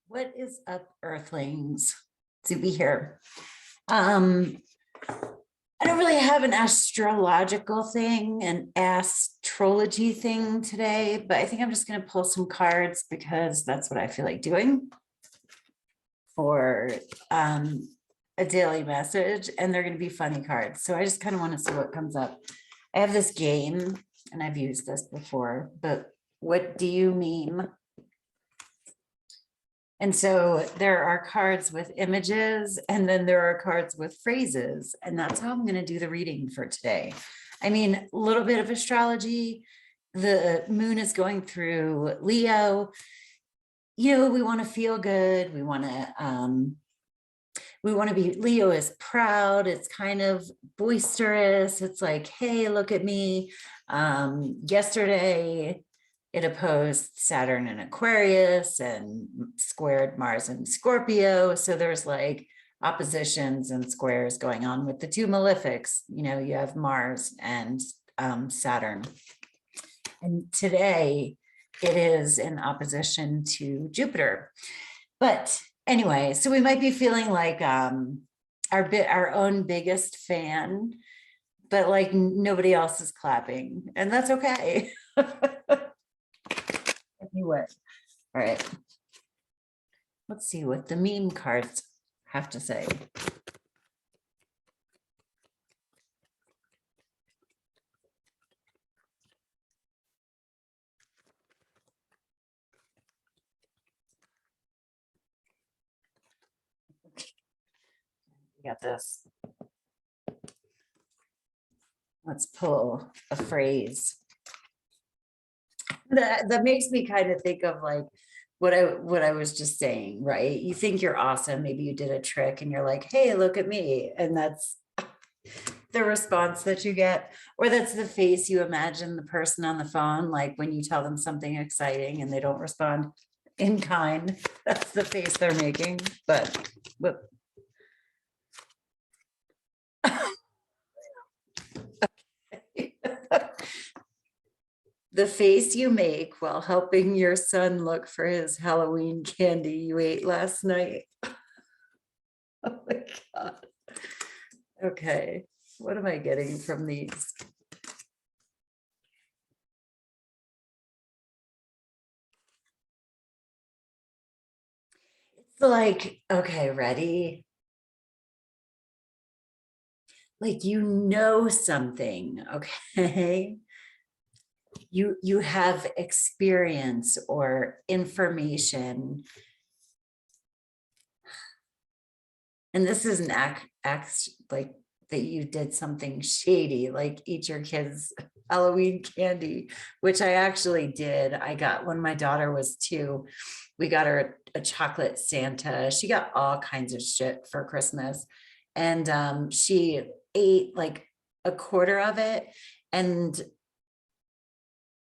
What is up, Earthlings? Zube here. I don't really have an astrological thing, an astrology thing today, but I think I'm just going to pull some cards because that's what I feel like doing for a daily message, and they're going to be funny cards. So I just kind of want to see what comes up. I have this game, and I've used this before, but what do you meme? And so there are cards with images, and then there are cards with phrases, and that's how I'm going to do the reading for today. I mean, a little bit of astrology. The moon is going through Leo. You know, we want to feel good. We want to be, Leo is proud. It's kind of boisterous. It's like, hey, look at me. Yesterday, it opposed Saturn in Aquarius and squared Mars in Scorpio. So there's like oppositions and squares going on with the two malefics. You know, you have Mars and Saturn. And today it is in opposition to Jupiter. But anyway, so we might be feeling like our own biggest fan, but like nobody else is clapping, and that's okay. Anyway, all right. Let's see what the meme cards have to say. We got this. Let's pull a phrase. That makes me kind of think of like what I was just saying, right? You think you're awesome. Maybe you did a trick and you're like, hey, look at me. And that's the response that you get, or that's the face you imagine the person on the phone, like when you tell them something exciting and they don't respond in kind. That's the face they're making. But the face you make while helping your son look for his Halloween candy you ate last night. Oh my God. Okay, what am I getting from these? It's like, okay, ready? Like, you know something, okay? You have experience or information, and this is an act like that you did something shady, like eat your kids Halloween candy, which I actually did. I got, when my daughter was 2, we got her a chocolate Santa. She got all kinds of shit for Christmas, and she ate like a quarter of it, and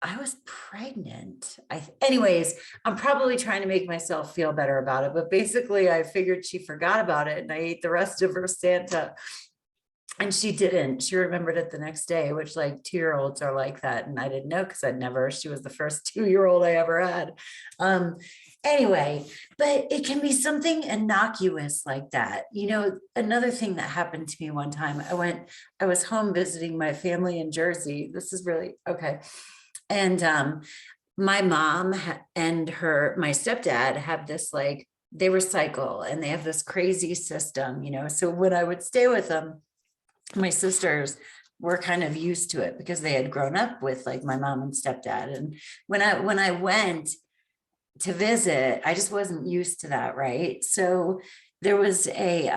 I was pregnant. Anyways, I'm probably trying to make myself feel better about it, but basically I figured she forgot about it and I ate the rest of her Santa. And she didn't. She remembered it the next day, which like 2-year-olds are like that. And I didn't know because she was the first 2-year-old I ever had. Anyway, but it can be something innocuous like that. You know, another thing that happened to me one time, I was home visiting my family in Jersey. This is really, okay. And my mom and my stepdad have this, like, they recycle and they have this crazy system, you know. So when I would stay with them, my sisters were kind of used to it because they had grown up with like my mom and stepdad. And when I went to visit, I just wasn't used to that, right? So there was it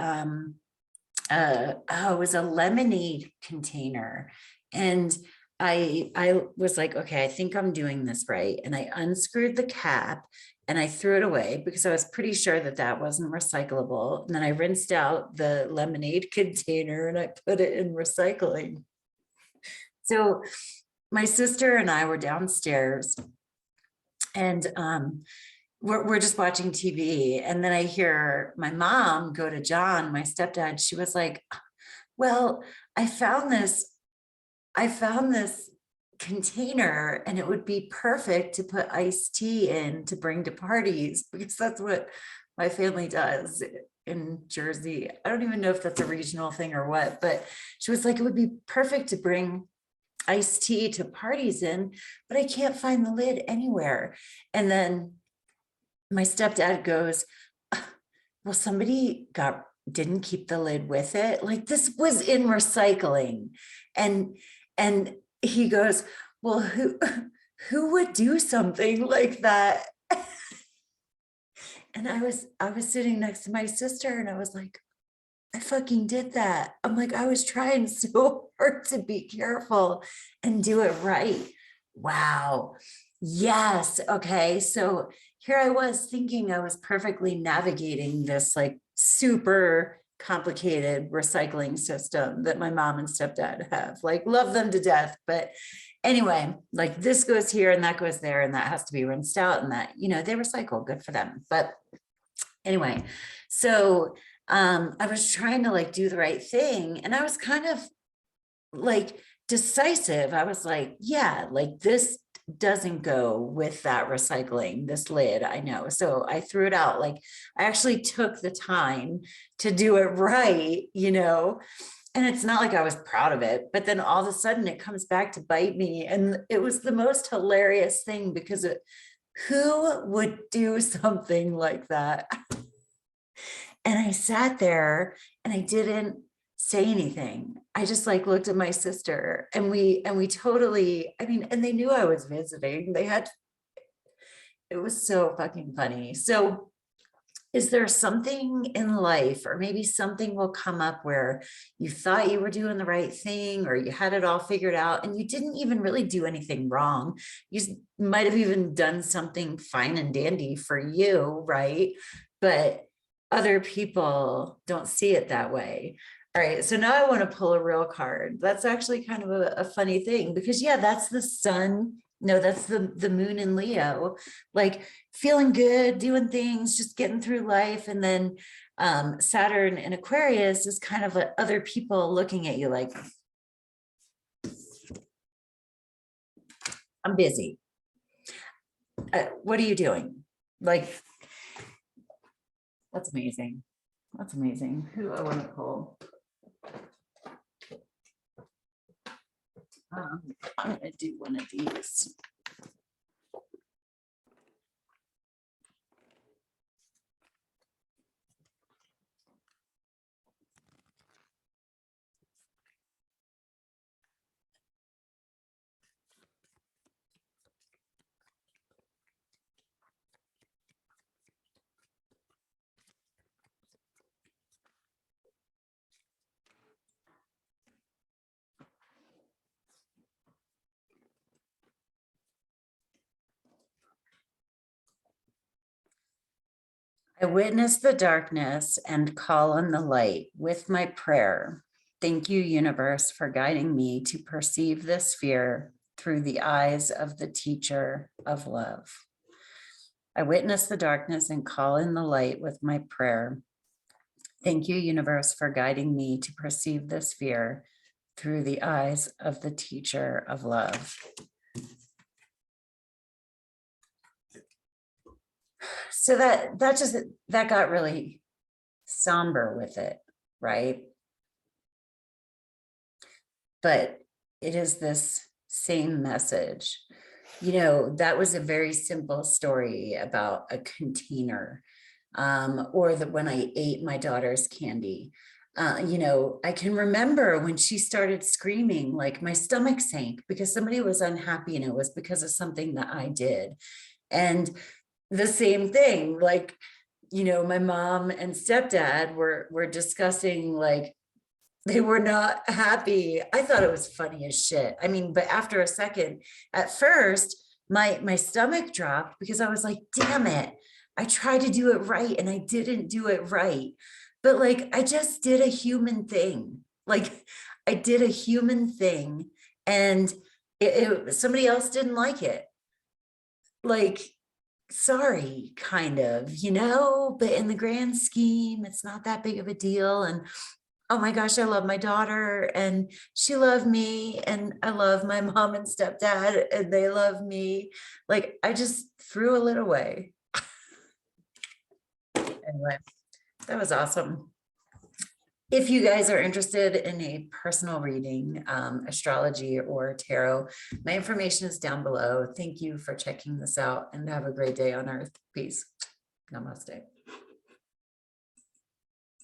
was a lemonade container, and I was like, okay, I think I'm doing this right. And I unscrewed the cap and I threw it away because I was pretty sure that that wasn't recyclable. And then I rinsed out the lemonade container and I put it in recycling. So my sister and I were downstairs, and we're just watching TV. And then I hear my mom go to John, my stepdad. She was like, well, I found this container, and it would be perfect to put iced tea in to bring to parties, because that's what my family does in Jersey. I don't even know if that's a regional thing or what, but she was like, it would be perfect to bring iced tea to parties in, but I can't find the lid anywhere. And then my stepdad goes, well, somebody didn't keep the lid with it. Like, this was in recycling. And he goes, well, who would do something like that? And I was sitting next to my sister, and I was like, I fucking did that. I'm like, I was trying so hard to be careful and do it right. Wow. Yes. Okay. So here I was thinking I was perfectly navigating this like super complicated recycling system that my mom and stepdad have. Like, love them to death. But anyway, like, this goes here and that goes there, and that has to be rinsed out, and that, you know, they recycle, good for them. But anyway, so I was trying to like do the right thing, and I was kind of like decisive. I was like, yeah, like, this doesn't go with that recycling, this lid, I know. So I threw it out. Like, I actually took the time to do it right, you know, and it's not like I was proud of it, but then all of a sudden it comes back to bite me. And it was the most hilarious thing, because who would do something like that? And I sat there and I didn't say anything. I just like looked at my sister, and we totally, I mean, and they knew I was visiting. It was so fucking funny. So is there something in life, or maybe something will come up where you thought you were doing the right thing, or you had it all figured out and you didn't even really do anything wrong? You might have even done something fine and dandy for you, right? But other people don't see it that way. All right, so now I want to pull a real card. That's actually kind of a funny thing, because yeah, that's the sun. No, that's the moon in Leo, like feeling good, doing things, just getting through life. And then Saturn in Aquarius is kind of like other people looking at you like, I'm busy. What are you doing? Like, that's amazing. That's amazing. Who I want to pull? I'm going to do one of these. I witness the darkness and call on the light with my prayer. Thank you, universe, for guiding me to perceive this fear through the eyes of the teacher of love. I witness the darkness and call in the light with my prayer. Thank you, universe, for guiding me to perceive this fear through the eyes of the teacher of love. So that got really somber with it, right? But it is this same message. You know, that was a very simple story about a container, or that when I ate my daughter's candy. You know, I can remember when she started screaming, like my stomach sank because somebody was unhappy, and it was because of something that I did. And the same thing, like, you know, my mom and stepdad were discussing, like, they were not happy. I thought it was funny as shit. I mean, but after a second, at first, my stomach dropped, because I was like, damn it, I tried to do it right and I didn't do it right. But like, I just did a human thing. Like, I did a human thing, and somebody else didn't like it. Like, sorry, kind of, you know, but in the grand scheme, it's not that big of a deal. And oh my gosh, I love my daughter and she loved me and I love my mom and stepdad and they love me. Like I just threw a little away. Anyway, that was awesome. If you guys are interested in a personal reading, astrology or tarot, my information is down below. Thank you for checking this out and have a great day on earth. Peace. Namaste.